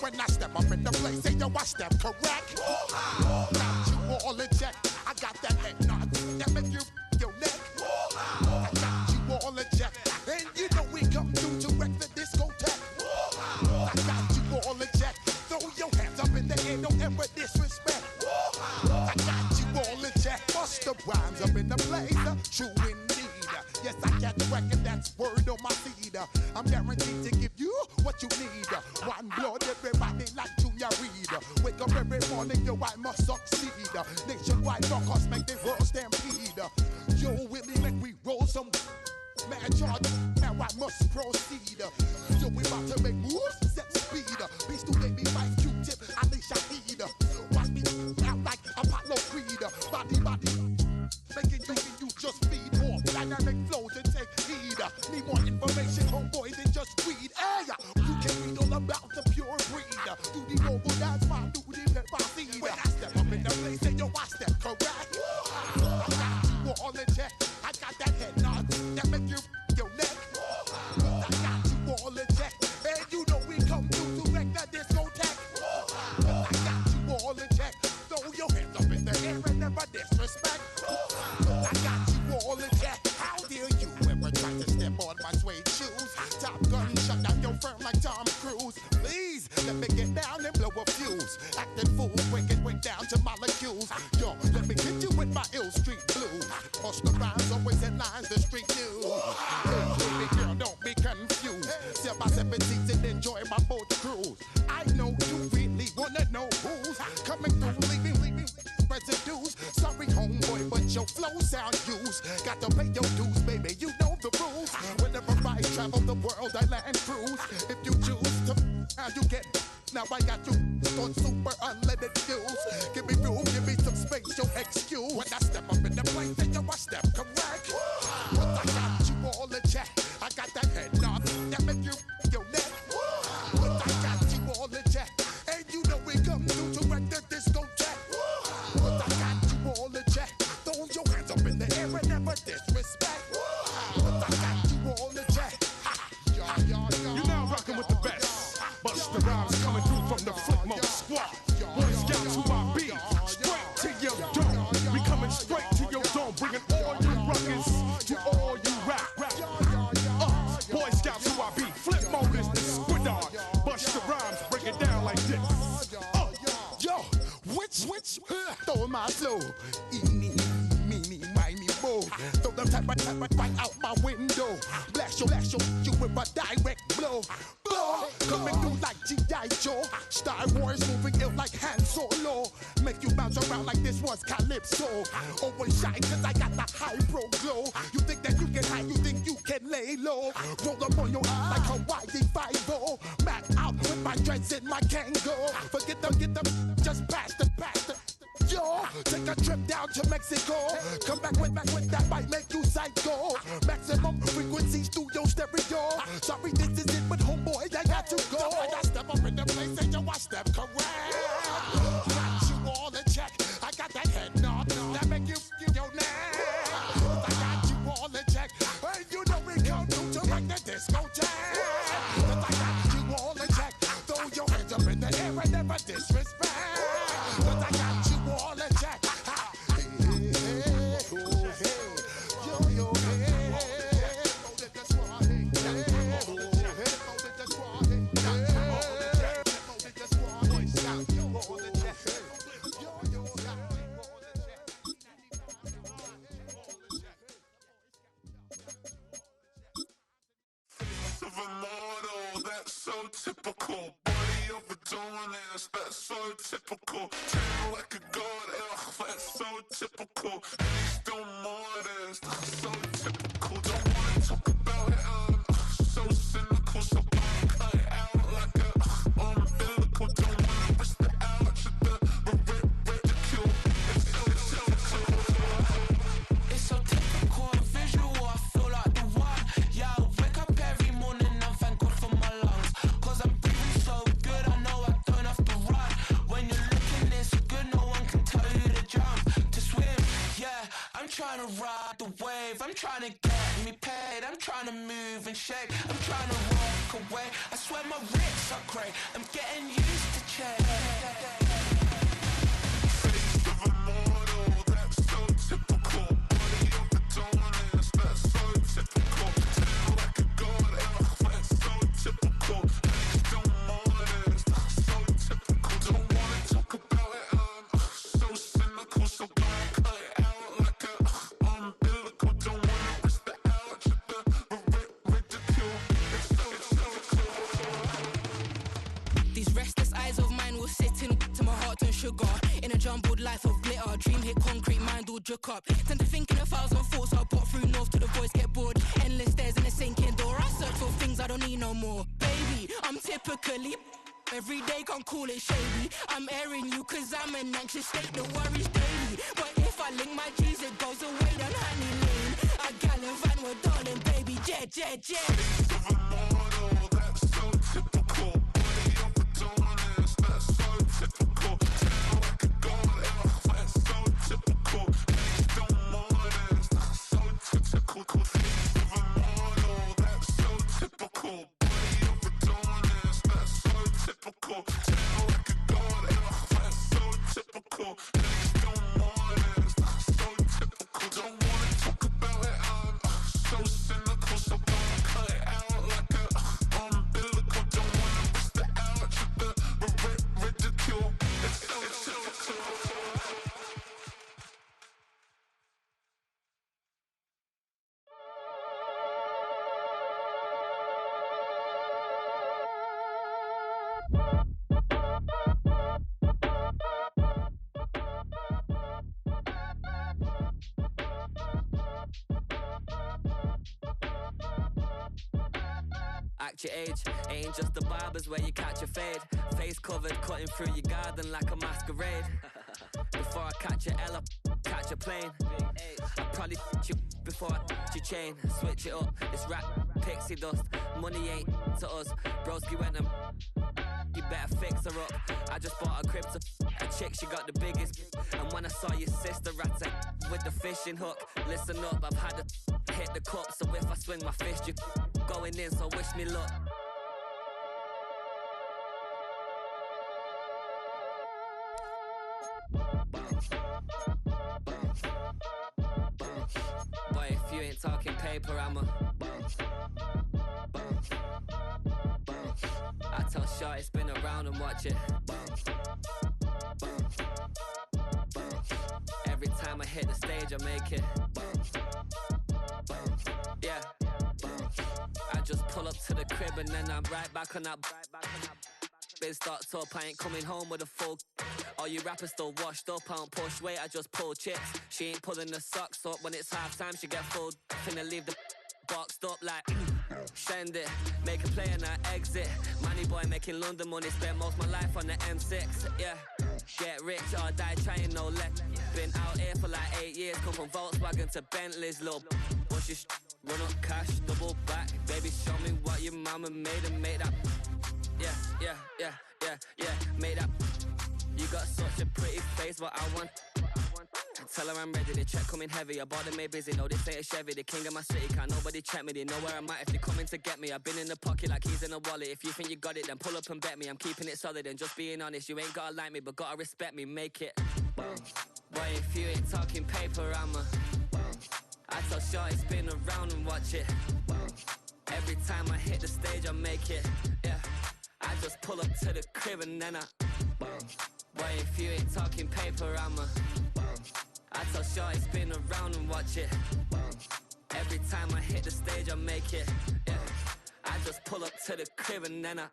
When I step up in the place, say yo, I step correct. Got you all in check. I got that head nod that make you your neck. I got you all in check. And you know we come through to wreck the discotheque. I got you all in check. Throw your hands up in the air, don't ever disrespect. I got you all in check. Bust the rhymes up in the place, true indeed. Yes, I got the record, that's word on my feed. I'm guaranteed to give you what you need. One blood, everybody like Junior Reed. Wake up every morning, yo, I must succeed. Nationwide rockers make the world stampede. Yo, Willie, make we roll some mad charge. Now I must proceed. Yo, we about to make moves, set speed. Beast to make me fight Q-tip, Ali Shaheed. Watch me out like Apollo Creed. Body, making you just feed more dynamic flows and take heed. Need more information, homeboy, than just read. Hey, you can read all about the pure breed. Do the noble dance, my duty, let my seed. When I step up in the place, say yo, I step correct. I got you all in check. I got that head nod that make you your neck. I got you all in check. And you know we come through to wreck the discotheque. I got you all in check. Throw your hands up in the air and never disrespect. I got you all in check. How dare you ever try to step on my suede shoes? Top Gun shut down your firm like Tom Cruise. Please let me get down and blow a fuse. Acting fool, breaking way down to molecules. Yo, let me hit you with my ill street blues. Push the rhymes always in lines, the street news. Hey, baby girl, don't be confused. Step by 17 and enjoy my boat cruise. I know you really wanna know who's coming through, leaving residues. Sorry, homeboy, but your flow sound used. Got to pay your dues, baby, you know the rules. Whenever I travel the world, I land cruise. If you choose to, how you get. Now I got you on super unleaded fuels. Give me room, give me some space, your excuse. When I step up in the place, then yo, I step correct. But I got you all in check. I got that head nod that make you your neck. But I got you all in check. And you know we come through to wreck the discotheque. But I got you all in check. Throw your hands up in the air and never disrespect. But I got you all in check. You're now rocking with the best. Bust the rhymes coming through from the footmost squad. Boy Scouts who I be. Straight to your dome. We coming straight to your dome. Bringing all you ruckus to all you rap. Boy Scouts who I be. Flip mode is the squid on. Bust the rhymes, break it down like this. Yo, which, throw my flow. Eeny, meeny, miny, mo. Throw them type right out my window. Blast you with a direct blow. Coming through like G.I. Joe. Star Wars moving ill like Han Solo. Make you bounce around like this was Calypso. Always shine cause I got the high pro glow. You think that you can hide, you think you can lay low. Roll up on your eye like Hawaii 5-0. Mac out with my dreads in my Kango. Forget them, just pass the. Yo, take a trip down to Mexico. Come back with that might make you psycho. Maximum frequencies through your stereo. Sorry, this is it, but homeboy, I got to go. When I step up in the place, and yo, I step correct. Got you all in check. I got that head nod that make you your neck. I got you all in check. And you know we come through to wreck the discotheque. I got you all in check. Throw your hands up in the air and never disrespect. I got you all in check. That's so typical. Body overdoing it, that's so typical. Tail like a god, that's so typical. Please don't more this, that's so typical. Don't wanna talk about it, so cynical. So cut it out like a umbilical. Don't wanna risk the ouch of the ridicule. It's so typical. It's so typical and visual, I feel like the one. Yeah, I wake up every morning and thank God for my lungs. Cause I'm breathing so good, I know I don't have to run. When you're looking this good, no one can tell you to jump, to swim. Yeah, I'm trying to ride the wave, I'm trying to get me paid. I'm trying to move and shake. I'm trying to walk away. I swear my wrists are grey. I'm getting used to change. Face of a model, that's so typical. Body of the dominance, that's so typical. Tail like a god, that's so typical. Legs don't modest, that's so typical. Don't wanna talk about it, so cynical. So don't cut it out like a umbilical. Don't wanna risk the ouch, the ridicule. It's so typical. These restless eyes of mine will sit in to my heart and sugar. In a jumbled life of glitter, dream hit concrete, mind all jook up. Tend to think in 1,000 thoughts, I'll pop through north to the voice, get bored. Endless stairs in a sinking door, I search for things I don't need no more. Baby, I'm typically every day, can't call it shady. I'm airing you cause I'm an anxious state that worries daily. But if I link my G's, it goes away down honey lane. I gallivant with darling, baby, jet, jet, jet. Face of a model, that's so typical. Body of the dominance, that's so typical. Tail like a god, that's so typical. Legs don't modest, that's so typical. Face of a model, that's so typical. Body of the dominance, that's so typical. Tail like a god, that's so typical. Legs don't modest, that's so typical. Don't wanna talk about it, so cynical. So don't cut it out like a umbilical. Don't wanna risk the ouch, the ridicule. It's so typical. Act your age, ain't just the barbers where you catch a fade. Face covered, cutting through your garden like a masquerade. Before I catch a L up, catch a plane. I probably f*** you before I f*** your chain. Switch it up, it's rap, pixie dust. Money ain't to us, broski went and you better fix her up. I just bought a crib to a chick, she got the biggest. And when I saw your sister rat with the fishing hook, listen up, I've had to hit the cup. So if I swing my fist, you going in, so wish me luck. Boy, if you ain't talking paper, I'm a I tell Shorty spin around and watch it. Every time I hit the stage, I make it. Yeah. I just pull up to the crib and then I'm right back on that. Biz starts up, I ain't coming home with a full. All you rappers still washed up, I don't push weight, I just pull chips. She ain't pulling the socks up, when it's half time she get full. Finna leave the boxed up like send it, make a play and I exit. Money boy making London money, spend most of my life on the M6. Yeah, get rich or die trying, no let. Been out here for like 8 years, come from Volkswagen to Bentley's, little bushes, run up cash, double back. Baby, show me what your mama made and make that. Yeah, made that. You got such a pretty face, but I want. Tell her I'm ready, the check coming heavy. I bought them made busy, no this ain't a Chevy. The king of my city, can't nobody check me. They know where I'm at if they coming to get me. I've been in the pocket like keys in a wallet. If you think you got it, then pull up and bet me. I'm keeping it solid and just being honest. You ain't gotta like me, but gotta respect me, make it. Boy, if you ain't talking paper, I'm a I tell Shorty spin around and watch it. Every time I hit the stage, I make it. Yeah, I just pull up to the crib and then I Boy, if you ain't talking paper, I'm a I tell Shorty spin around and watch it. Every time I hit the stage, I make it. Yeah, I just pull up to the crib and then I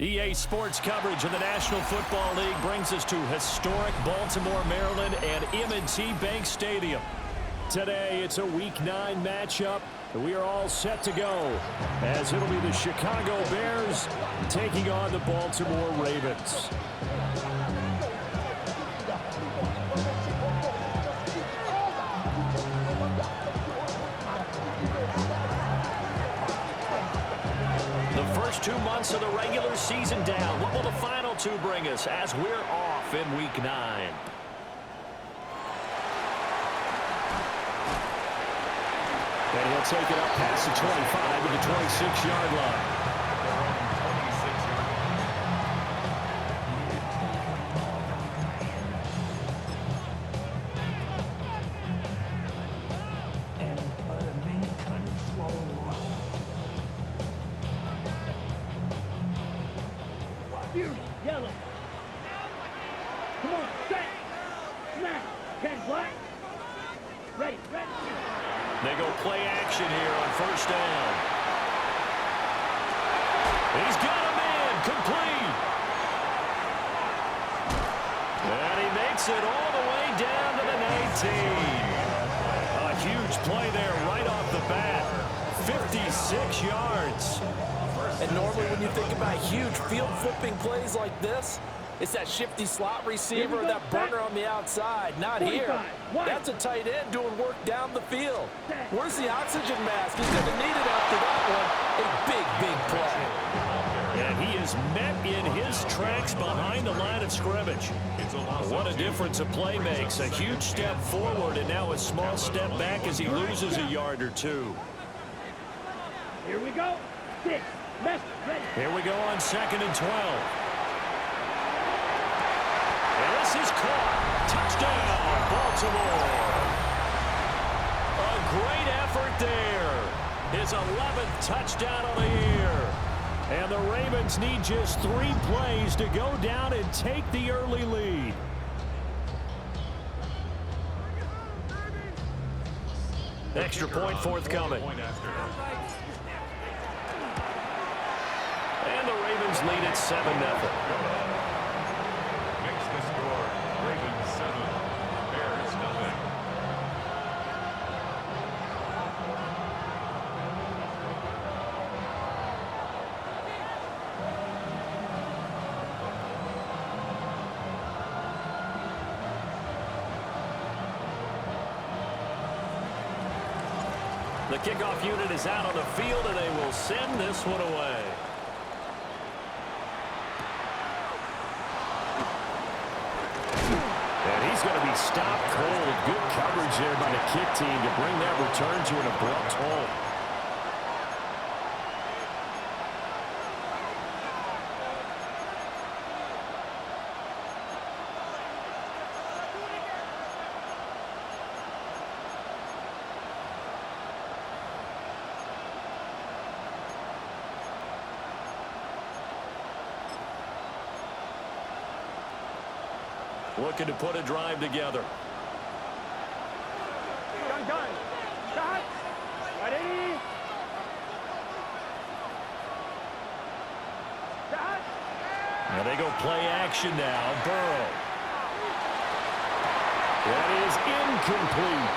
EA Sports coverage of the National Football League brings us to historic Baltimore, Maryland, and M&T Bank Stadium. Today, it's a Week 9 matchup. We are all set to go, as it'll be the Chicago Bears taking on the Baltimore Ravens. The first 2 months of the regular season down. What will the final 2 bring us as we're off in Week 9? And he'll take it up past the 25 to the 26-yard line. Yellow. Come on, set. Snap. 10 black. Ready, ready. They go play action here on first down. He's got a man complete. And he makes it all the way down to the 19. A huge play there right off the bat. 56 yards. And normally when you think about huge field flipping plays like this, it's that shifty slot receiver or that burner on the outside. Not here. That's a tight end doing work down the field. Where's the oxygen mask? He's going to need it after that one. A big, big play. And he is met in his tracks behind the line of scrimmage. What a difference a play makes. A huge step forward and now a small step back as he loses a yard or 2. Here we go. 6. Here we go on 2nd and 12. And this is caught. Touchdown, Baltimore. A great effort there. His 11th touchdown of the year. And the Ravens need just 3 plays to go down and take the early lead. Extra point forthcoming. And the Ravens lead at 7-0. Makes the score. Ravens 7, Bears nothing. The kickoff unit is out on the field, and they will send this one away. And he's going to be stopped cold. Good coverage there by the kick team to bring that return to an abrupt halt. Looking to put a drive together. Gun. Shot. Ready. Shot. Now they go play action now. Burrow. That is incomplete.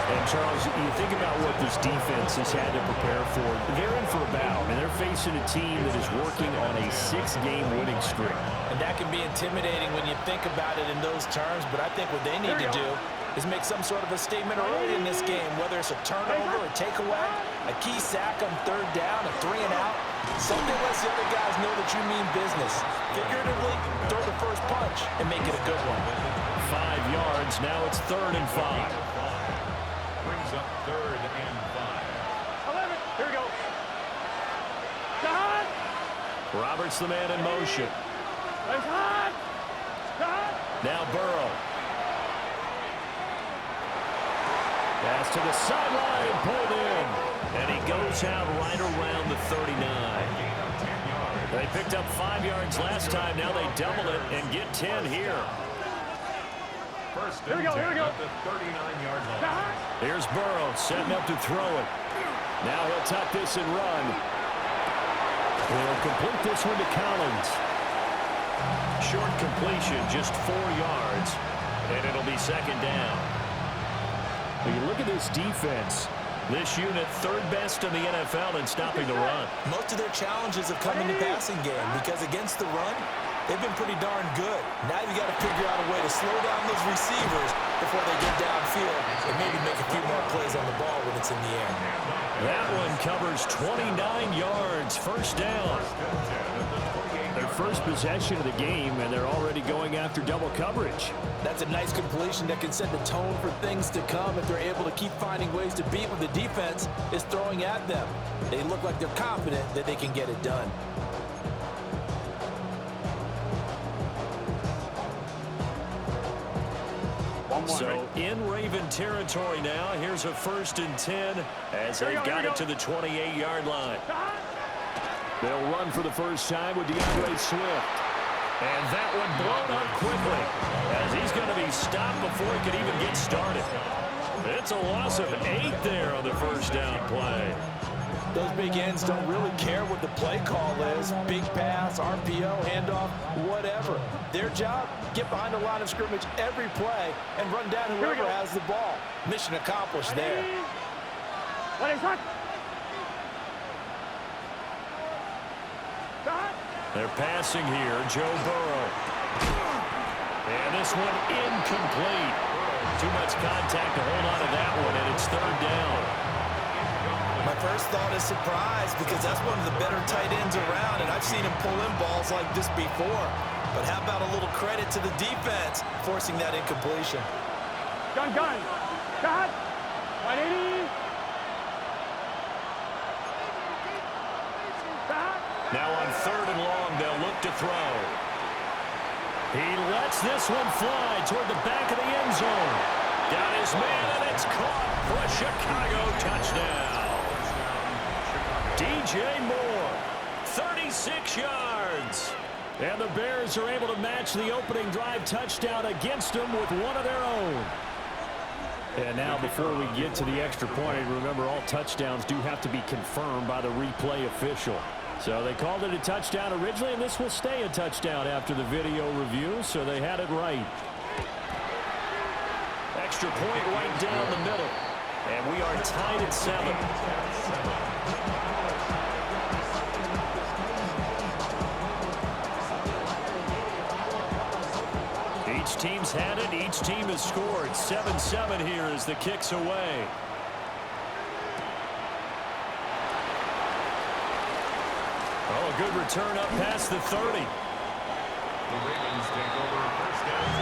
And, Charles, you think about what this defense has had to prepare for. They're in for a bout, and they're facing a team that is working on a 6-game winning streak. And that can be intimidating when you think about it in those terms, but I think what they need to do is make some sort of a statement early in this game, whether it's a turnover, a takeaway, a key sack on 3rd down, a 3 and out. Something lets the other guys know that you mean business. Figuratively, throw the first punch and make it a good one. 5 yards. Now it's 3rd and 5. Brings up 3rd and 5. 11. Here we go. Shot. Roberts the man in motion. Shot. Shot. Now Burrow. Pass to the sideline, pulled in. And he goes out right around the 39. They picked up 5 yards last time. Now they double it and get 10 here. First and 10 at the 39-yard line. Here's Burrow setting up to throw it. Now he'll tuck this and run. He'll complete this one to Collins. Short completion, just 4 yards, and it'll be second down. When you look at this defense, this unit third best in the NFL in stopping the run. Most of their challenges have come in the passing game because against the run, they've been pretty darn good. Now you got to figure out a way to slow down those receivers before they get downfield and maybe make a few more plays on the ball when it's in the air. That one covers 29 yards, first down. Their first possession of the game, and they're already going after double coverage. That's a nice completion that can set the tone for things to come if they're able to keep finding ways to beat what the defense is throwing at them. They look like they're confident that they can get it done. So in Raven territory now, here's a 1st and 10 as they've got it to the 28-yard line. They'll run for the first time with DeAndre Swift. And that one blown up quickly as he's going to be stopped before he can even get started. It's a loss of 8 there on the first down play. Those big ends don't really care what the play call is. Big pass, RPO, handoff, whatever. Their job, get behind the line of scrimmage every play and run down whoever has the ball. Mission accomplished there. What is that? They're passing here, Joe Burrow. And this one incomplete. Too much contact to hold on to that one, and it's third down. My first thought is surprise because that's one of the better tight ends around, and I've seen him pull in balls like this before. But how about a little credit to the defense forcing that incompletion? Gun. Cut. 180. Now on 3rd and long, they'll look to throw. He lets this one fly toward the back of the end zone. Got his man, and it's caught for a Chicago touchdown. DJ Moore, 36 yards. And the Bears are able to match the opening drive touchdown against them with one of their own. And now before we get to the extra point, remember all touchdowns do have to be confirmed by the replay official. So they called it a touchdown originally, and this will stay a touchdown after the video review, so they had it right. Extra point right down the middle, and we are tied at 7. Each team's had it. Each team has scored. 7-7 here as the kick's away. Oh, a good return up past the 30. The Ravens take over first down.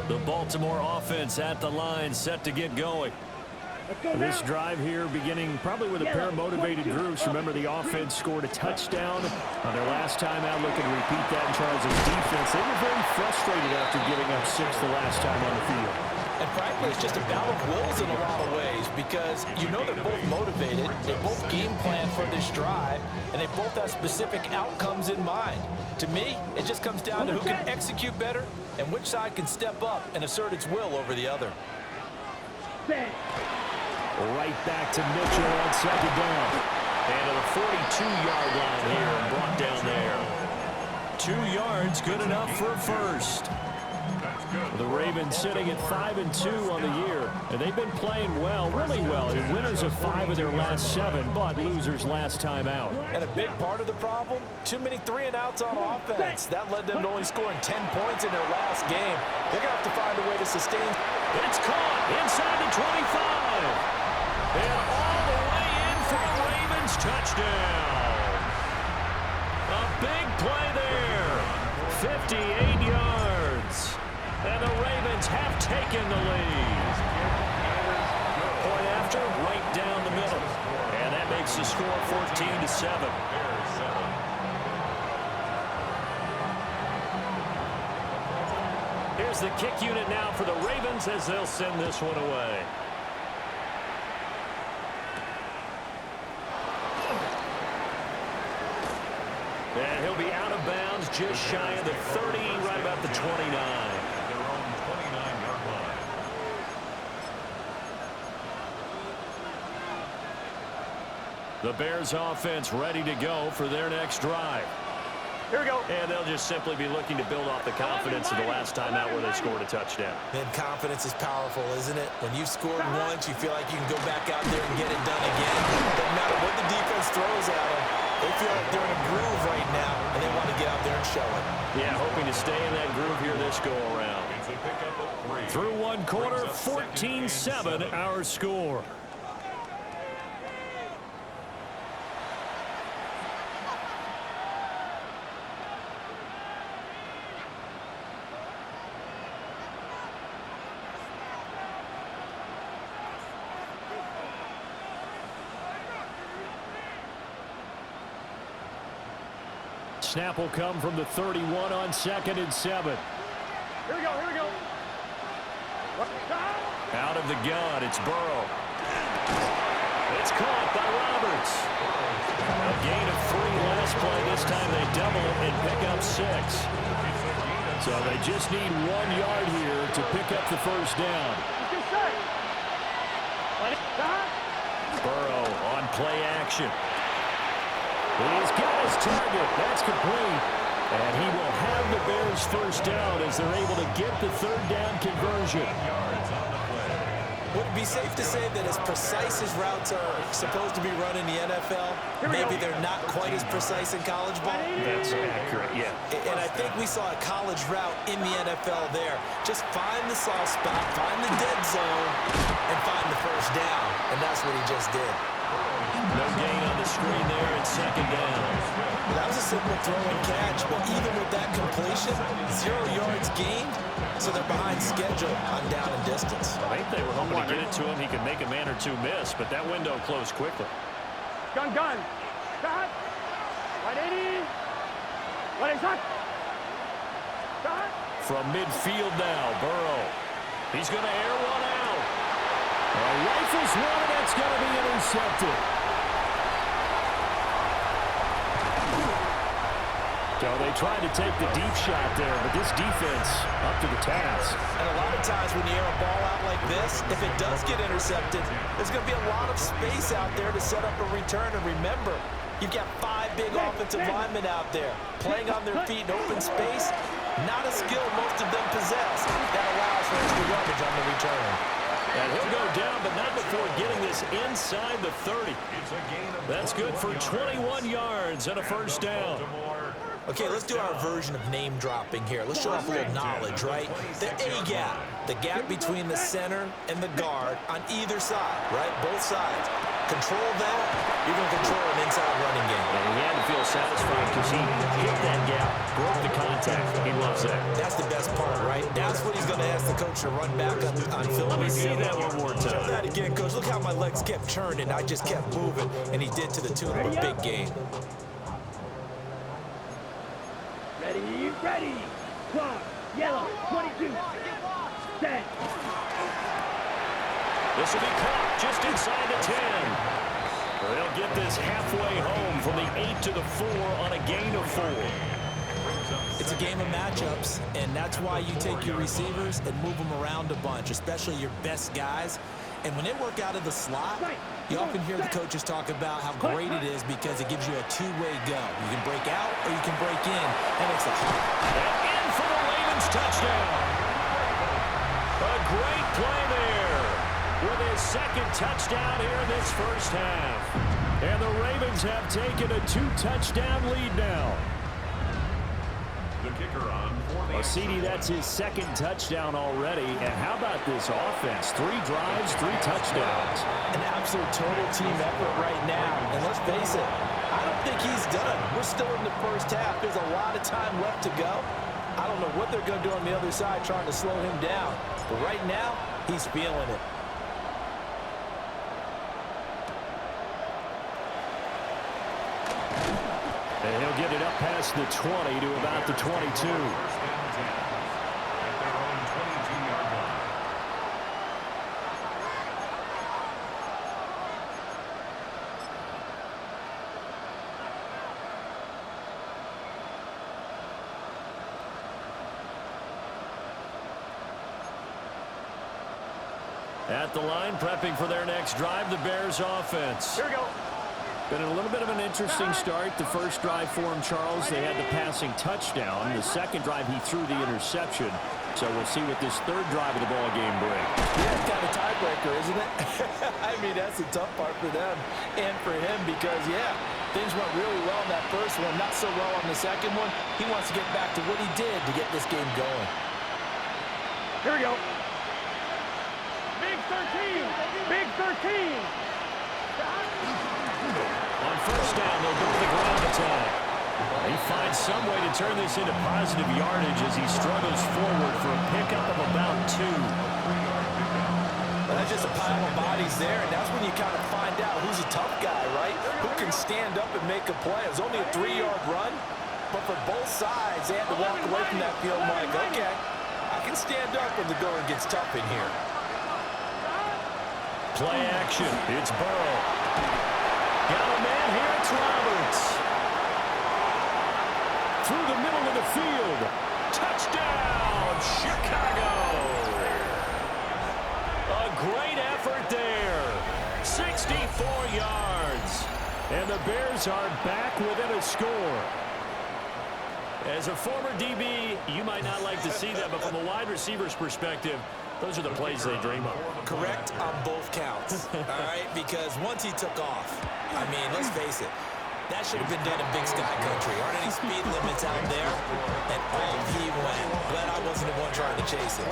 The Baltimore offense at the line, set to get going. This drive here beginning probably with a pair of motivated groups. Remember, the offense scored a touchdown on their last time out. Looking to repeat that in Charles' defense. They were very frustrated after giving up 6 the last time on the field. And frankly, it's just a battle of wills in a lot of ways because you know they're both motivated, they both game plan for this drive, and they both have specific outcomes in mind. To me, it just comes down to who can execute better and which side can step up and assert its will over the other. Right back to Mitchell on second down. And to the 42-yard line here and brought down there. 2 yards, good enough for a first. The Ravens sitting at 5-2 on the year. And they've been playing well, really well. And winners of 5 of their last 7, but losers last time out. And a big part of the problem, too many 3-and-outs on offense. That led them to only scoring 10 points in their last game. They're going to have to find a way to sustain. It's caught inside the 25. And all the way in for a Ravens touchdown. A big play there. 58 yards. And the Ravens have taken the lead. Point after, right down the middle. And that makes the score 14-7. Here's the kick unit now for the Ravens as they'll send this one away. just shy of the 30, right about the 29. Their own 29-yard line. The Bears offense ready to go for their next drive. Here we go. And they'll just simply be looking to build off the confidence of the last time out where they scored a touchdown. Then confidence is powerful, isn't it? When you've scored once, you feel like you can go back out there and get it done again. No matter what the defense throws at them, they feel like they're in a groove right now, and they want to get out there and show it. Yeah, hoping to stay in that groove here this go-around. Through one quarter, 14-7 our score. Snap will come from the 31 on 2nd and 7. Here we go, here we go. Out of the gun, it's Burrow. It's caught by Roberts. A gain of 3 last play. This time they double it and pick up 6. So they just need 1 yard here to pick up the first down. Burrow on play action. He's got his target. That's complete. And he will have the Bears first down as they're able to get the 3rd down conversion. Would it be safe to say that as precise as routes are supposed to be run in the NFL, maybe they're not quite as precise in college ball? That's accurate, yeah. And I think we saw a college route in the NFL there. Just find the soft spot, find the dead zone, and find the first down. And that's what he just did. No gain on the screen there at 2nd down. Well, that was a simple throw and catch, but even with that completion, 0 yards gained, so they're behind schedule on down and distance. I think they were hoping to get it to him. He could make a man or two miss, but that window closed quickly. Gun. Shot. 180. What is that? Shot. From midfield now, Burrow. He's going to air one out. Rifles one, and that's going to be intercepted. So they tried to take the deep shot there, but this defense up to the task. And a lot of times when you air a ball out like this, if it does get intercepted, there's going to be a lot of space out there to set up a return. And remember, you've got 5 big offensive linemen out there playing on their feet in open space. Not a skill most of them possess. That allows for extra yardage on the return. And he'll go down, but not before getting this inside the 30. That's good for 21 yards and a first down. Okay, let's do our version of name dropping here. Let's show off a little knowledge, right? The A-gap, the gap between the center and the guard on either side, right? Both sides. Control that, you're going to control an inside running game. And he had to feel satisfied because he hit that gap, broke the contact. He loves that. That's the best part, right? That's what he's going to ask the coach to run back on film. Let me see that one more time. Show that again, coach. Look how my legs kept turning. I just kept moving, and he did to the tune of a big gain. Ready. Clock. Yellow. 22. Set. This will be caught just inside the 10. They'll get this halfway home from the 8 to the 4 on a gain of 4. It's a game of matchups, and that's why you take your receivers and move them around a bunch, especially your best guys. And when they work out of the slot, you often hear the coaches talk about how great it is because it gives you a two-way go. You can break out or you can break in. That makes it hard. And in for the Ravens touchdown. A great play there with his 2nd touchdown here in this first half. And the Ravens have taken a 2-touchdown lead now. The kicker on for the CD, that's his 2nd touchdown already. And how about this offense? 3 drives, 3 touchdowns. An absolute total team effort right now. And let's face it, I don't think he's done. We're still in the first half. There's a lot of time left to go. I don't know what they're going to do on the other side trying to slow him down. But right now, he's feeling it. And he'll get it up past the 20 to about the 22. At the line, prepping for their next drive, the Bears offense. Here we go. Been a little bit of an interesting start. The first drive for him, Charles, they had the passing touchdown. The second drive, he threw the interception. So we'll see what this third drive of the ball game brings. Yeah, it's kind of a tiebreaker, isn't it? I mean, that's the tough part for them and for him because, yeah, things went really well in that first one, not so well on the second one. He wants to get back to what he did to get this game going. Here we go. Big 13. Big 13. On first down, they'll go to the ground attack. He finds some way to turn this into positive yardage as he struggles forward for a pickup of about 2. Well, that's just a pile of bodies there, and that's when you kind of find out who's a tough guy, right? Who can stand up and make a play. It was only a 3-yard run, but for both sides, they had to walk away from that field like, okay, I can stand up when the going gets tough in here. Play action. It's Burrow. Got a man here. It's Roberts. Through the middle of the field. Touchdown, Chicago. A great effort there. 64 yards. And the Bears are back within a score. As a former DB, you might not like to see that, but from a wide receiver's perspective, those are the plays they dream of. Correct on both counts, all right? Because once he took off, I mean, let's face it, that should have been done in Big Sky Country. Aren't any speed limits out there? And off he went. Glad I wasn't the one trying to chase him.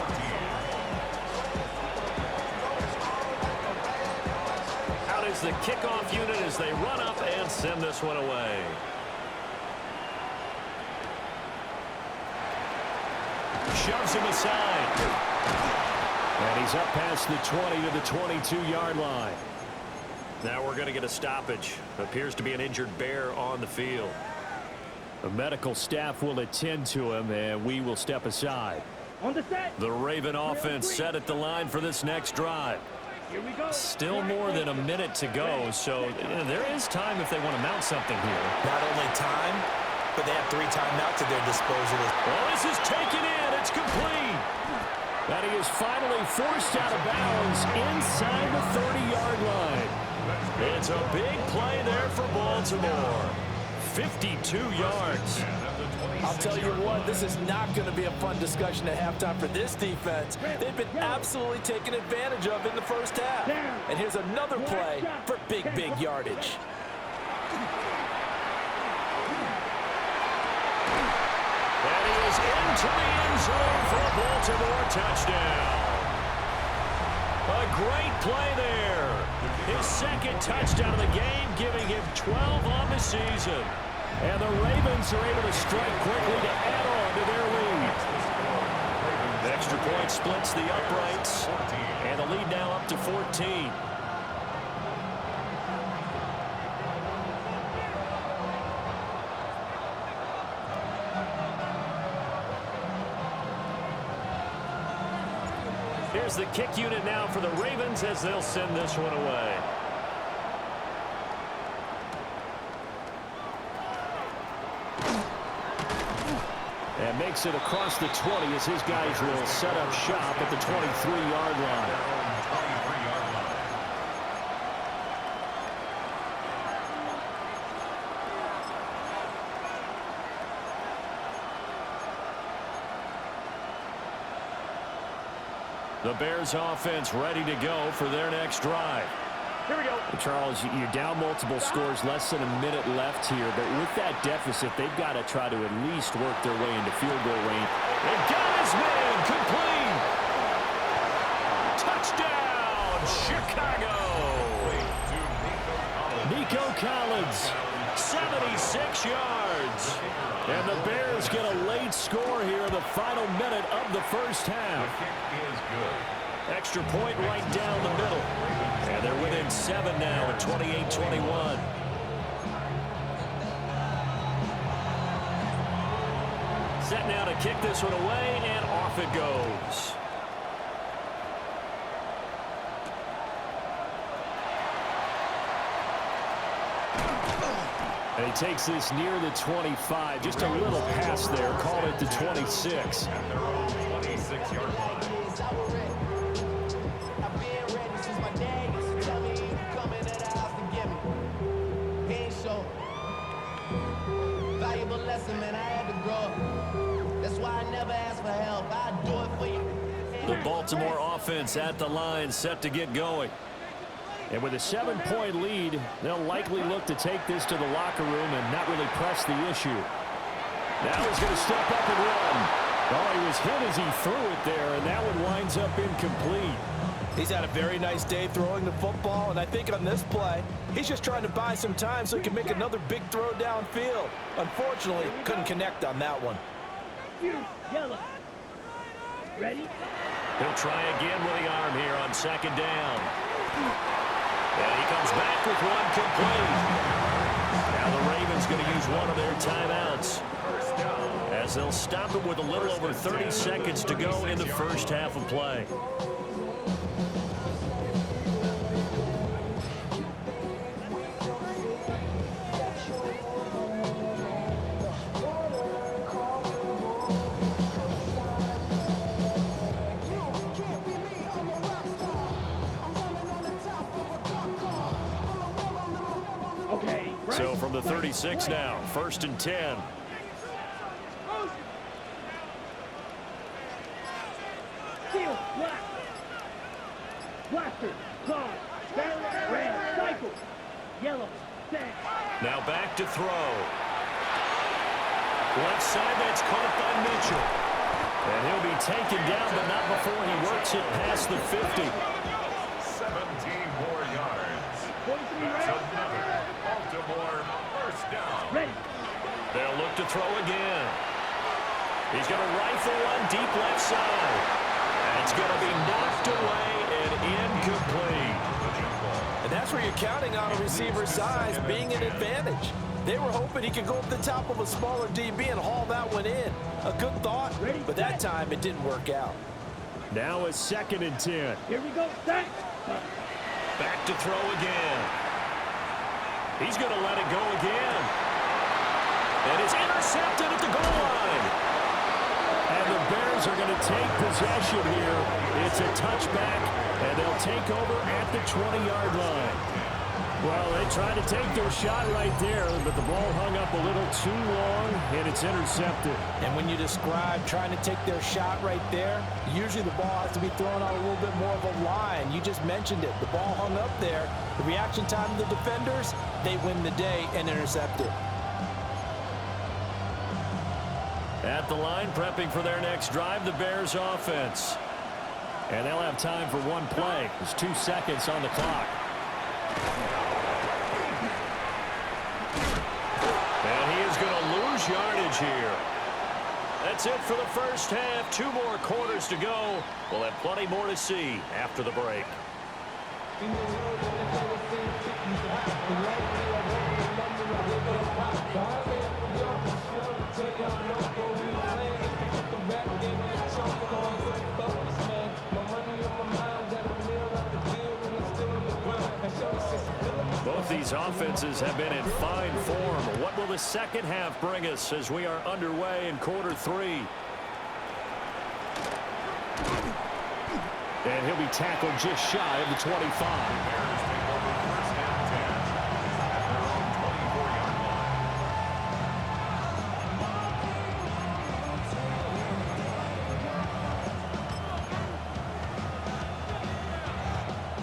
Out is the kickoff unit as they run up and send this one away. Shoves him aside. And he's up past the 20 to the 22-yard line. Now we're going to get a stoppage. Appears to be an injured Bear on the field. The medical staff will attend to him, and we will step aside. On the set. The Raven offense set at the line for this next drive. Here we go. Still more than a minute to go, so there is time if they want to mount something here. Not only time, but they have 3 timeouts at their disposal. Well, this is taken in. It's complete. And he is finally forced out of bounds inside the 30-yard line. It's a big play there for Baltimore. 52 yards. I'll tell you what, this is not going to be a fun discussion at halftime for this defense. They've been absolutely taken advantage of in the first half. And here's another play for big yardage. And he is into the end zone for a Baltimore touchdown. A great play there. His second touchdown of the game, giving him 12 on the season. And the Ravens are able to strike quickly to add on to their lead. The extra point splits the uprights. And the lead now up to 14. Here's the kick unit now for the Ravens as they'll send this one away. And makes it across the 20 as his guys will set up shop at the 23-yard line. The Bears offense ready to go for their next drive. Here we go. Charles, you're down multiple scores, less than a minute left here, but with that deficit, they've got to try to at least work their way into field goal range. And got his man complete. Touchdown, Chicago. Nico Collins, 76 yards. And the Bears get a late score here in the final minute of the first half. Extra point right down the middle. And they're within 7 now at 28-21. Set now to kick this one away, and off it goes. And he takes this near the 25. Just a little pass there. Call it the 26. lesson, man. I had to grow up. That's why I never ask for help. I do it for you. The Baltimore offense at the line, set to get going. And with a 7-point lead, they'll likely look to take this to the locker room and not really press the issue. Now he's going to step up and run. Oh, he was hit as he threw it there, and that one winds up incomplete. He's had a very nice day throwing the football, and I think on this play, he's just trying to buy some time so he can make another big throw downfield. Unfortunately, couldn't connect on that one. Yellow. Ready? He'll try again with the arm here on second down. And he comes back with one complete. Now the Ravens going to use one of their timeouts, as they'll stop it with a little over 30 seconds to go in the first half of play. So from the 36 now, 1st and 10. Steel, black. Blaster, guard, red, cycle. Yellow, set. Now back to throw. Left side, that's caught by Mitchell. And he'll be taken down, but not before he works it past the 50. 17 more yards. That's another Baltimore first down. Ready. They'll look to throw again. He's going to rifle one deep left side. And it's going to be knocked away and incomplete. And that's where you're counting on a receiver's size being an advantage. They were hoping he could go up the top of a smaller DB and haul that one in. A good thought, but that time it didn't work out. Now a 2nd and 10. Here we go. Set. Back to throw again. He's going to let it go again. And it's intercepted at the goal line. And the Bears are going to take possession here. It's a touchback, and they'll take over at the 20-yard line. Well, they tried to take their shot right there, but the ball hung up a little too long, and it's intercepted. And when you describe trying to take their shot right there, usually the ball has to be thrown on a little bit more of a line. You just mentioned it. The ball hung up there. The reaction time of the defenders, they win the day and intercept it. At the line, prepping for their next drive, the Bears offense. And they'll have time for one play. There's 2 seconds on the clock. And he is going to lose yardage here. That's it for the first half. 2 more quarters to go. We'll have plenty more to see after the break. Both these offenses have been in fine form. What will the second half bring us as we are underway in quarter 3? And he'll be tackled just shy of the 25.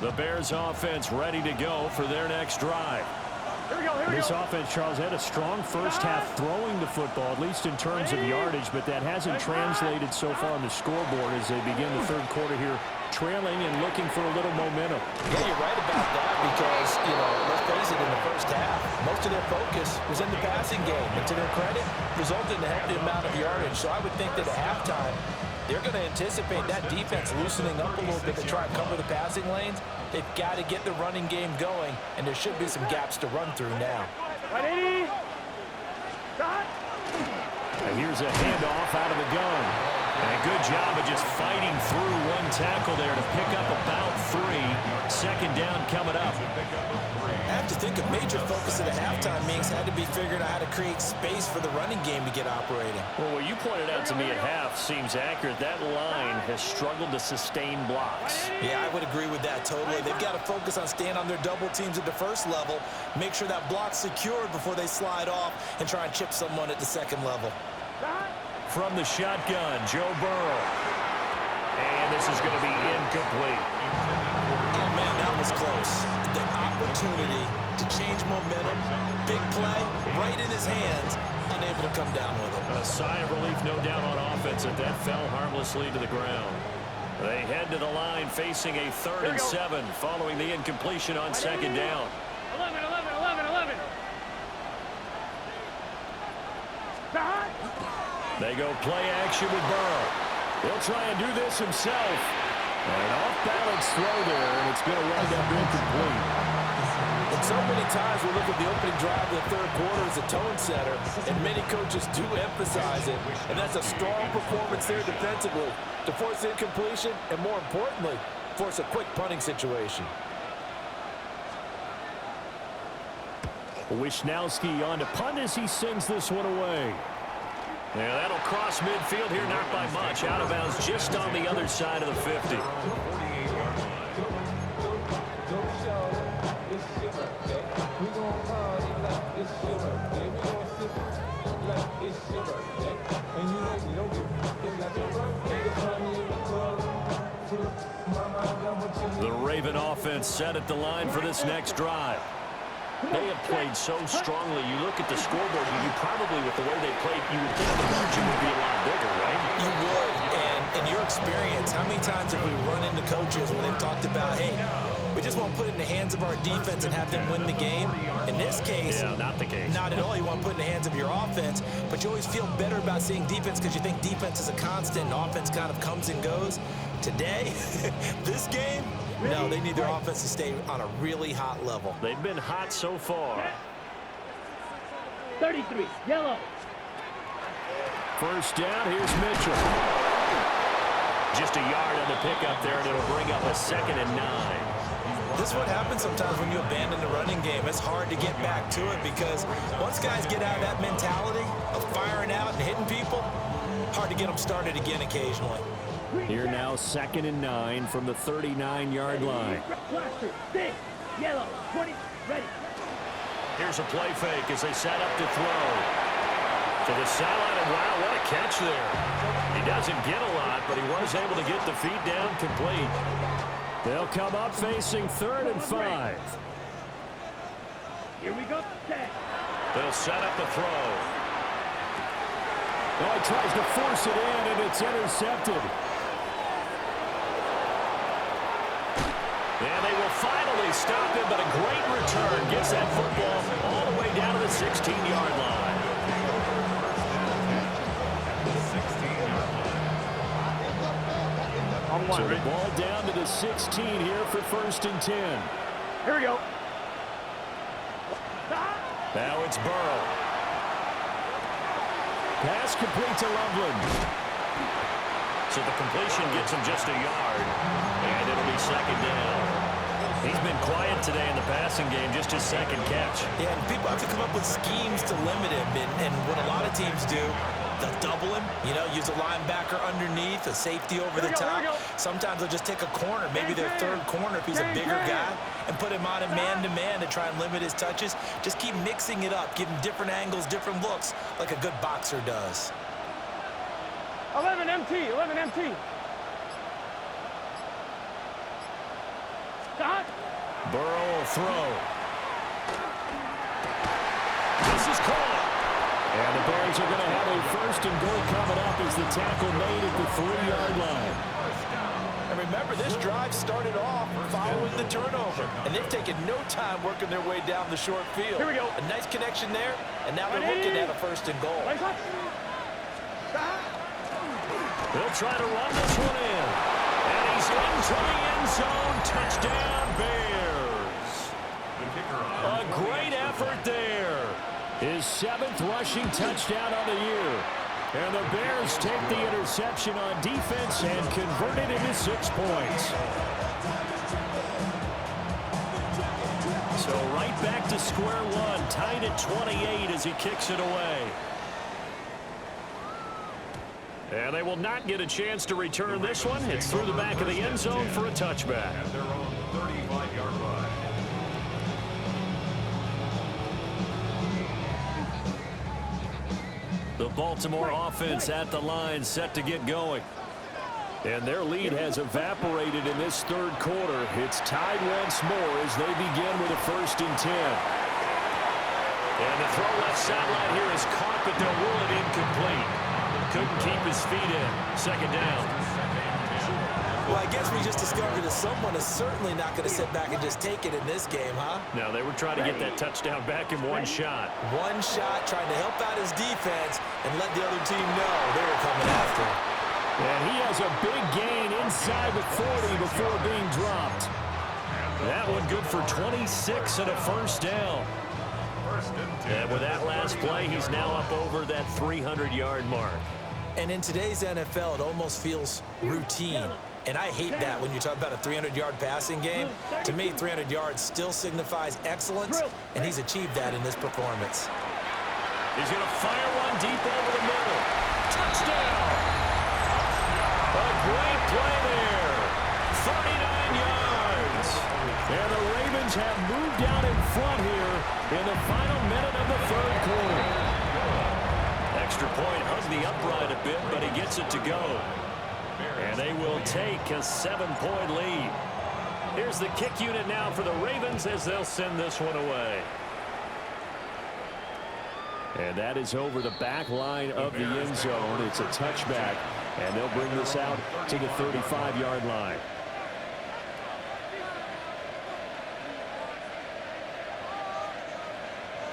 The Bears offense ready to go for their next drive. This offense, Charles, had a strong first half throwing the football, at least in terms of yardage, but that hasn't translated so far on the scoreboard as they begin the third quarter here, trailing and looking for a little momentum. Yeah, you're right about that because, let's face it, in the first half, most of their focus was in the passing game. And to their credit, resulted in a hefty amount of yardage. So I would think that at halftime, they're going to anticipate that defense loosening up a little bit to try and cover the passing lanes. They've got to get the running game going, and there should be some gaps to run through now. And here's a handoff out of the gun. And a good job of just fighting through one tackle there to pick up about 3. Second down coming up. I have to think a major focus of the halftime meetings had to be figuring out how to create space for the running game to get operating. Well, what you pointed out to me at half seems accurate. That line has struggled to sustain blocks. Yeah, I would agree with that totally. They've got to focus on staying on their double teams at the first level, make sure that block's secured before they slide off and try and chip someone at the second level. From the shotgun, Joe Burrow. And this is going to be incomplete. Oh, man, that was close. The opportunity to change momentum, big play, right in his hands, unable to come down with it. A sigh of relief, no doubt, on offense that fell harmlessly to the ground. They head to the line facing a 3rd and 7 following the incompletion on second down. 11. They go play action with Burrow. He'll try and do this himself. An off-balance throw there, and it's going to wind up incomplete. And so many times we look at the opening drive of the third quarter as a tone setter, and many coaches do emphasize it, and that's a strong performance there defensively to force incompletion and, more importantly, force a quick punting situation. Wisnowski on to punt as he sends this one away. Yeah, that'll cross midfield here, not by much. Out of bounds just on the other side of the 50. The Raven offense set at the line for this next drive. They have played so strongly. You look at the scoreboard, you probably, with the way they played, you would think the margin would be a lot bigger, right? You would. And in your experience, how many times have we run into coaches when they've talked about, hey, we just want to put it in the hands of our defense and have them win the game? In this case, yeah, not the case. Not at all. You want to put it in the hands of your offense, but you always feel better about seeing defense because you think defense is a constant and offense kind of comes and goes. Today, this game, no, they need their offense to stay on a really hot level. They've been hot so far. 33, yellow. First down, here's Mitchell. Just a yard on the pickup there, and it'll bring up a 2nd and 9. This is what happens sometimes when you abandon the running game. It's hard to get back to it because once guys get out of that mentality of firing out and hitting people, hard to get them started again occasionally. Here now, 2nd and 9 from the 39-yard line. Blaster, 6, yellow, 20, ready. Here's a play fake as they set up to throw. To the sideline, and wow, what a catch there. He doesn't get a lot, but he was able to get the feet down complete. They'll come up facing 3rd and 5. Here we go, set. They'll set up the throw. Oh, he tries to force it in, and it's intercepted. And they will finally stop him, but a great return gets that football all the way down to the 16-yard line. So the ball down to the 16 here for 1st and 10. Here we go. Now it's Burrow. Pass complete to Loveland. So the completion gets him just a yard, and it'll be 2nd down. He's been quiet today in the passing game, just his 2nd catch. Yeah, and people have to come up with schemes to limit him, and what a lot of teams do, they'll double him, you know, use a linebacker underneath, a safety over the top. Sometimes they'll just take a corner, maybe their 3rd corner if he's a bigger guy, and put him on a man-to-man to try and limit his touches. Just keep mixing it up, give him different angles, different looks, like a good boxer does. 11 MT. Stop. Burrow will throw. This is caught. And the Bears are going to have a 1st and goal coming up as the tackle made at the 3-yard line. And remember, this drive started off following the turnover, and they've taken no time working their way down the short field. Here we go. A nice connection there, and now they're looking at a 1st and goal. They'll try to run this one in. And he's into the end zone. Touchdown, Bears. A great effort there. His 7th rushing touchdown on the year. And the Bears take the interception on defense and convert it into 6 points. So right back to square one, tied at 28 as he kicks it away. And they will not get a chance to return this one. It's through the back of the end zone for a touchback. At their own 35-yard line. The Baltimore offense at the line, set to get going. And their lead has evaporated in this third quarter. It's tied once more as they begin with a 1st and 10. And the throw left sideline here is caught, but they'll rule it incomplete. Couldn't keep his feet in. 2nd down. Well, I guess we just discovered that someone is certainly not going to sit back and just take it in this game, huh? No, they were trying to get that touchdown back in one shot. One shot, trying to help out his defense and let the other team know they were coming after him. And he has a big gain inside the 40 before being dropped. That one good for 26 and a 1st down. And with that last play, he's now up over that 300-yard mark. And in today's NFL, it almost feels routine. And I hate that when you talk about a 300-yard passing game. To me, 300 yards still signifies excellence, and he's achieved that in this performance. He's going to fire one deep over the middle. Touchdown! A great play there. 39 yards. And the Ravens have moved down in front here in the final minute of the 3rd quarter. Extra point hugs the upright a bit, but he gets it to go. And they will take a 7-point lead. Here's the kick unit now for the Ravens as they'll send this one away. And that is over the back line of the end zone. It's a touchback, and they'll bring this out to the 35-yard line.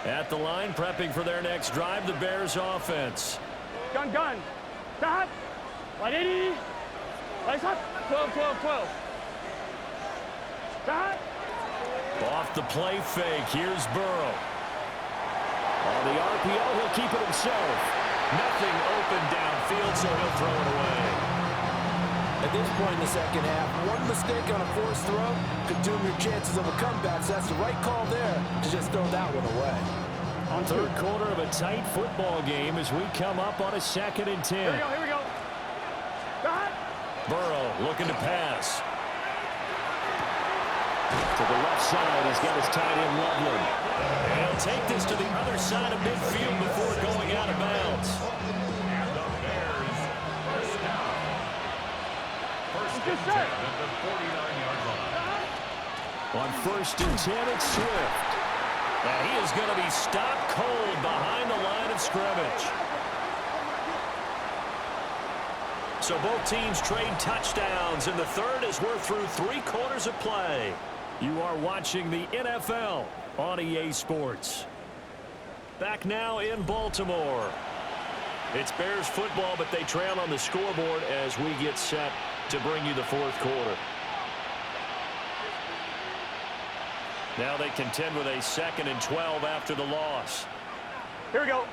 At the line, prepping for their next drive, the Bears offense. Gun. Stop. 180. Lights up. 12. Stop. Off the play fake, here's Burrow. On the RPO, he'll keep it himself. Nothing open downfield, so he'll throw it away. At this point in the 2nd half, one mistake on a forced throw could doom your chances of a comeback, so that's the right call there to just throw that one away. On 3rd quarter of a tight football game as we come up on a 2nd and 10. Here we go. Stop. Burrow looking to pass. To the left side, he's got his tight end Loveland. And he'll take this to the other side of midfield before going out of bounds. And the Bears first down. First and 10 at the 49-yard line. On 1st and 10, it's Swift. And he is going to be stopped cold behind the line of scrimmage. So both teams trade touchdowns, and the 3rd as we're through 3 quarters of play. You are watching the NFL on EA Sports. Back now in Baltimore. It's Bears football, but they trail on the scoreboard as we get set to bring you the 4th quarter. Now they contend with a 2nd and 12 after the loss. Here we go.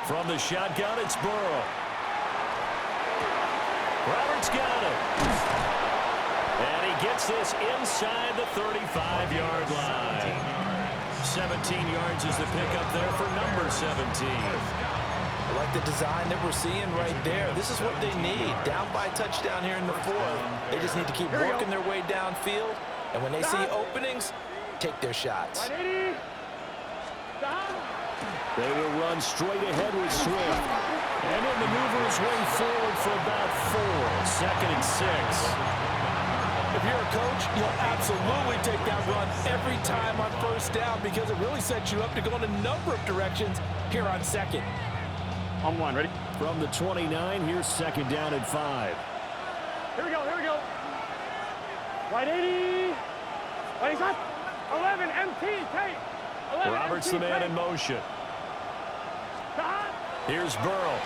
From the shotgun, it's Burrow. Roberts got it. And he gets this inside the 35-yard line. 17 yards is the pickup there for number 17. I like the design that we're seeing right there. This is what they need. Down by a touchdown here in the 4th. They just need to keep working their way downfield. And when they see openings, take their shots. They will run straight ahead with Swift. And he'll maneuver his way forward for about 4. 2nd and 6. If you're a coach, you'll absolutely take that run every time on 1st down because it really sets you up to go in a number of directions here on 2nd. On 1, ready? From the 29, here's 2nd down and 5. Here we go. 180. What is that? 11, MT, take. 11, Roberts MT, the man take. in motion. Stop. Here's Burrow.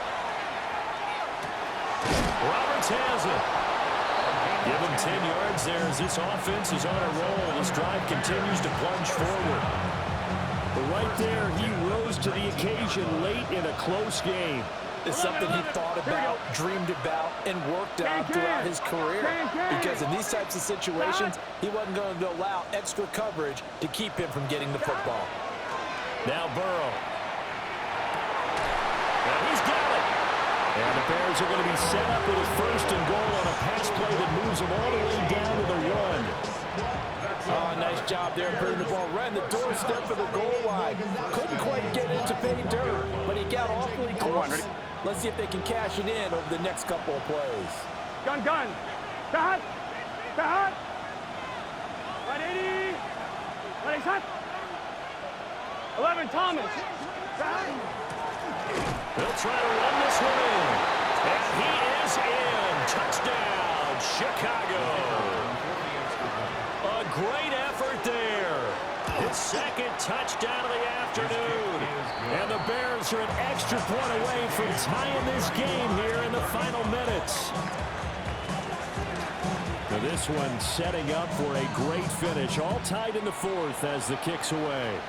Roberts has it. Give him 10 yards there as this offense is on a roll. This drive continues to plunge forward. Right there, he rose to the occasion late in a close game. It's something he thought about, dreamed about, and worked on throughout his career. Because in these types of situations, he wasn't going to allow extra coverage to keep him from getting the football. Now Burrow. And he's got it. And the Bears are going to be set up with a 1st and goal on a pass play that moves them all the way down to the 1. Oh, nice job there putting the ball right in the doorstep of the goal line. Couldn't quite get it to pay dirt, but he got awfully close. Let's see if they can cash it in over the next couple of plays. Gun. Start. 180. 180 shot. 11 Thomas. They'll try to run this one in. And he is in. Touchdown, Chicago. A great effort there. His 2nd touchdown of the afternoon. And the Bears are an extra point away from tying this game here in the final minutes. Now this one setting up for a great finish. All tied in the 4th as the kick's away.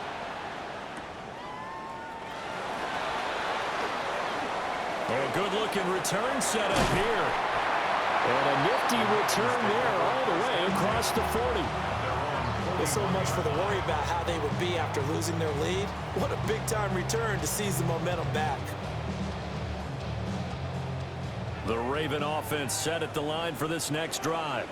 A good-looking return set up here. And a nifty return there all the way across the 40. There's so much for the worry about how they would be after losing their lead. What a big-time return to seize the momentum back. The Raven offense set at the line for this next drive.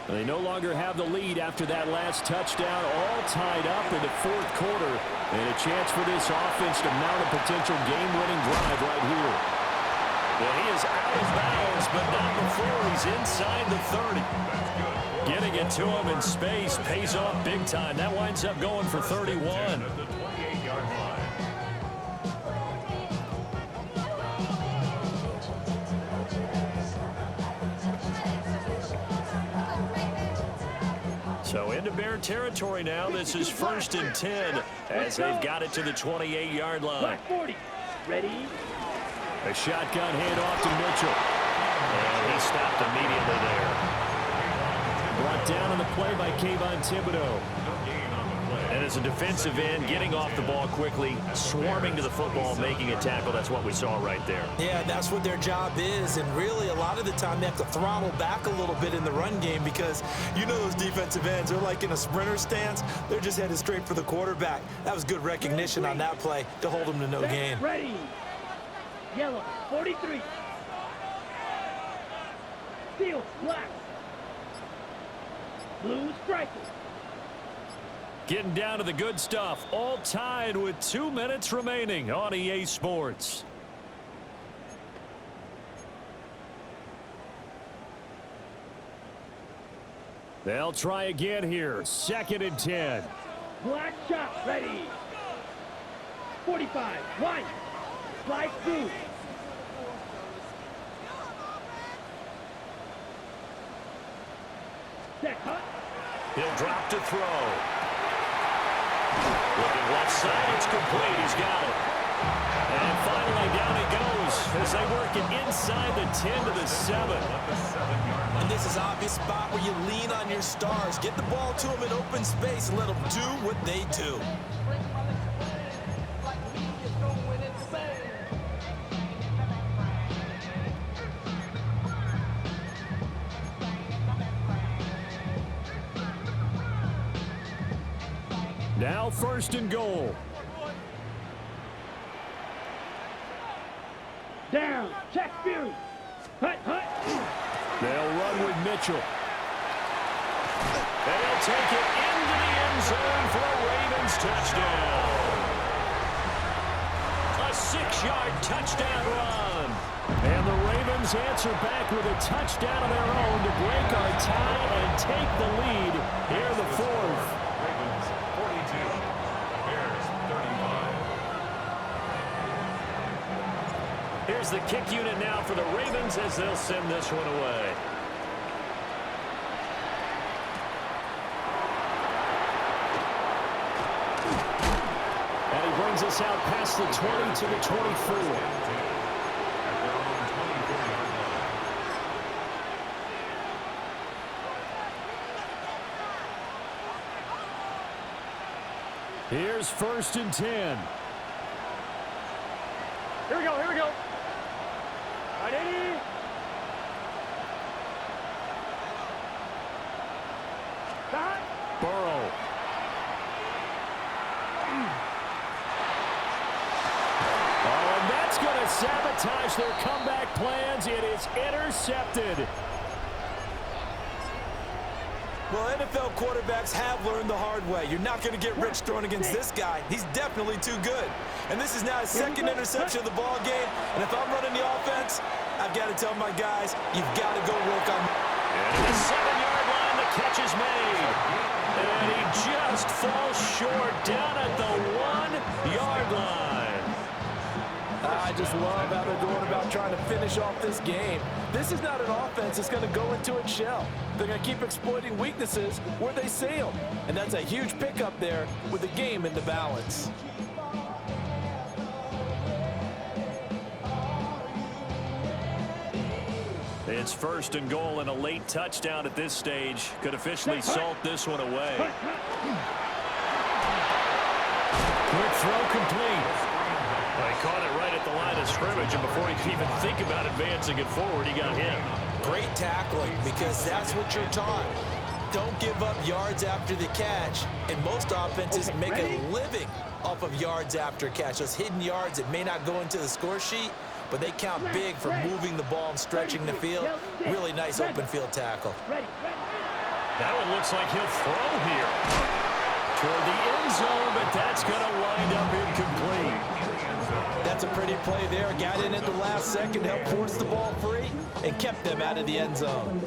They no longer have the lead after that last touchdown, all tied up in the 4th quarter. And a chance for this offense to mount a potential game-winning drive right here. Well, he is out of bounds, but not before he's inside the 30. Getting it to him in space pays off big time. That winds up going for 31. So into Bear territory now. This is 1st and 10 as they've got it to the 28-yard line. 40. Ready? A shotgun handoff to Mitchell. And he stopped immediately there. Brought down on the play by Kayvon Thibodeau. And as a defensive end, getting off the ball quickly, swarming to the football, making a tackle. That's what we saw right there. Yeah, that's what their job is. And really, a lot of the time, they have to throttle back a little bit in the run game because you know those defensive ends, they're like in a sprinter stance. They're just headed straight for the quarterback. That was good recognition on that play to hold them to no gain. Ready. Yellow, 43. Steel, black. Blue, striker. Getting down to the good stuff. All tied with 2 minutes remaining on EA Sports. They'll try again here. 2nd and 10. Black shot, ready. 45, white. Slide through. Check, hut. He'll drop to throw. Looking left side, it's complete. He's got it. And finally, down he goes as they work it inside the 10 to the 7. And this is an obvious spot where you lean on your stars. Get the ball to them in open space and let them do what they do. Now 1st and goal. Down. Check Fury. Hut. They'll run with Mitchell. And he'll take it into the end zone for a Ravens touchdown. A 6-yard touchdown run. And the Ravens answer back with a touchdown of their own to break our tie and take the lead here in the 4th. Ravens 42, Bears 35. Here's the kick unit now for the Ravens as they'll send this one away. And he brings us out past the 20 to the 24. Here's 1st and 10. Here we go, here we go. Ready? Start. Burrow. Oh, and that's going to sabotage their comeback plans. It is intercepted. Well, NFL quarterbacks have learned the hard way. You're not going to get rich throwing against this guy. He's definitely too good. And this is now his second interception of the ball game. And if I'm running the offense, I've got to tell my guys, you've got to go work on. And the 7-yard line, the catch is made. And he just falls short down at the 1-yard line. I just love how they're going about trying to finish off this game. This is not an offense that's going to go into its shell. They're going to keep exploiting weaknesses where they see them. And that's a huge pickup there with the game in the balance. It's 1st and goal and a late touchdown at this stage. Could officially salt this one away. Quick throw complete. He caught it right at the line of scrimmage, and before he could even think about advancing it forward, he got hit. Great tackling, because that's what you're taught. Don't give up yards after the catch. And most offenses make a living off of yards after catch. Those hidden yards that may not go into the score sheet, but they count big for moving the ball and stretching the field. Really nice open field tackle. That one looks like he'll throw here toward the end zone, but that's going to wind up incomplete. That's a pretty play there. Got in at the last second, helped force the ball free, and kept them out of the end zone.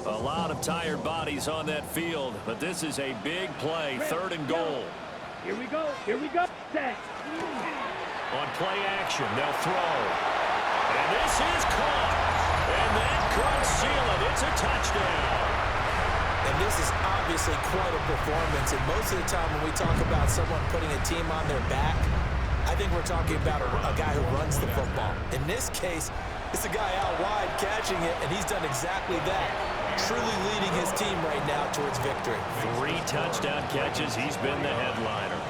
A lot of tired bodies on that field, but this is a big play, 3rd and goal. Here we go, here we go. Set. On play action, they'll throw. And this is caught. And that could seal it. It's a touchdown. And this is obviously quite a performance. And most of the time when we talk about someone putting a team on their back, I think we're talking about a guy who runs the football. In this case, it's a guy out wide catching it, and he's done exactly that. Truly leading his team right now towards victory. 3 touchdown catches. He's been the headliner.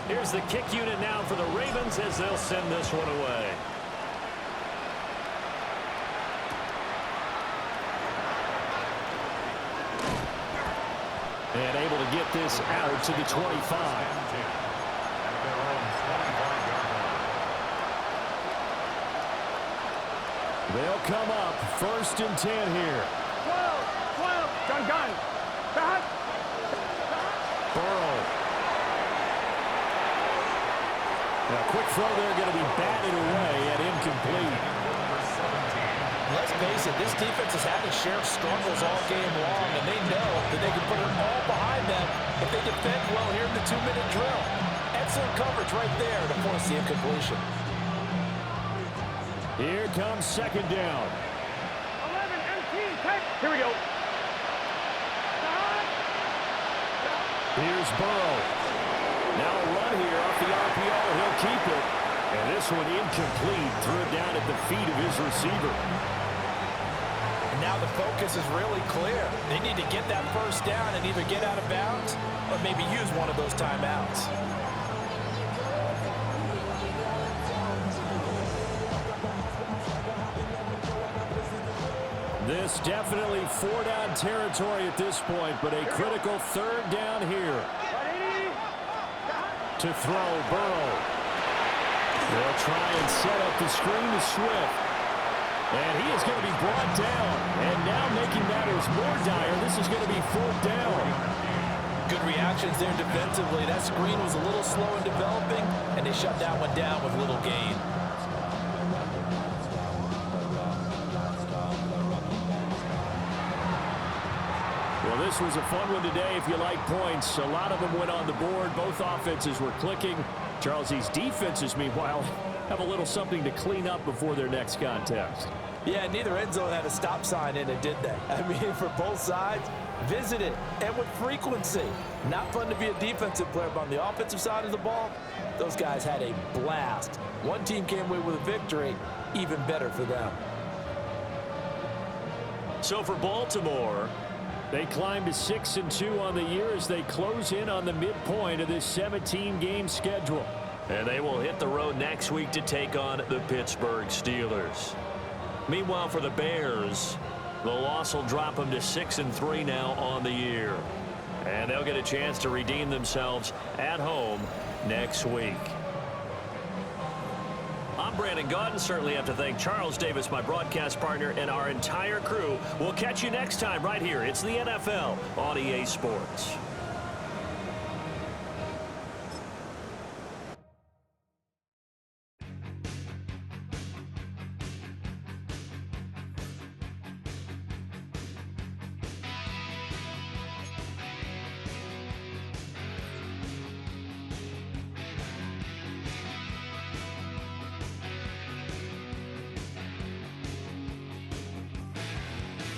Here's the kick unit now for the Ravens as they'll send this one away. And able to get this out to the 25. They'll come up 1st and 10 here. 12, gun. Stop. Burrow. Now, quick throw there, going to be batted away and incomplete. Let's face it, this defense has had its share of struggles all game long, and they know that they can put it all behind them if they defend well here in the 2-minute drill. Excellent coverage right there to force the incompletion. Here comes 2nd down. 11, empty, take. Here we go. Here's Burrow. Now a run here off the RPO. He'll keep it. And this one incomplete. Threw it down at the feet of his receiver. And now the focus is really clear. They need to get that 1st down and either get out of bounds or maybe use one of those timeouts. This definitely 4-down territory at this point, but a critical 3rd down here. To throw, Burrow. They'll try and set up the screen to Swift. And he is going to be brought down. And now making matters more dire, this is going to be 4th down. Good reactions there defensively. That screen was a little slow in developing, and they shut that one down with little gain. Well, this was a fun one today if you like points. A lot of them went on the board. Both offenses were clicking. Charles, these defenses, meanwhile, have a little something to clean up before their next contest. Yeah, neither end zone had a stop sign in it, did they? I mean, for both sides, visit it, and with frequency. Not fun to be a defensive player, but on the offensive side of the ball, those guys had a blast. One team came away with a victory, even better for them. So for Baltimore, they climb to 6-2 on the year as they close in on the midpoint of this 17-game schedule. And they will hit the road next week to take on the Pittsburgh Steelers. Meanwhile, for the Bears, the loss will drop them to 6-3 now on the year. And they'll get a chance to redeem themselves at home next week. I'm Brandon Gaudin. Certainly have to thank Charles Davis, my broadcast partner, and our entire crew. We'll catch you next time right here. It's the NFL on EA Sports.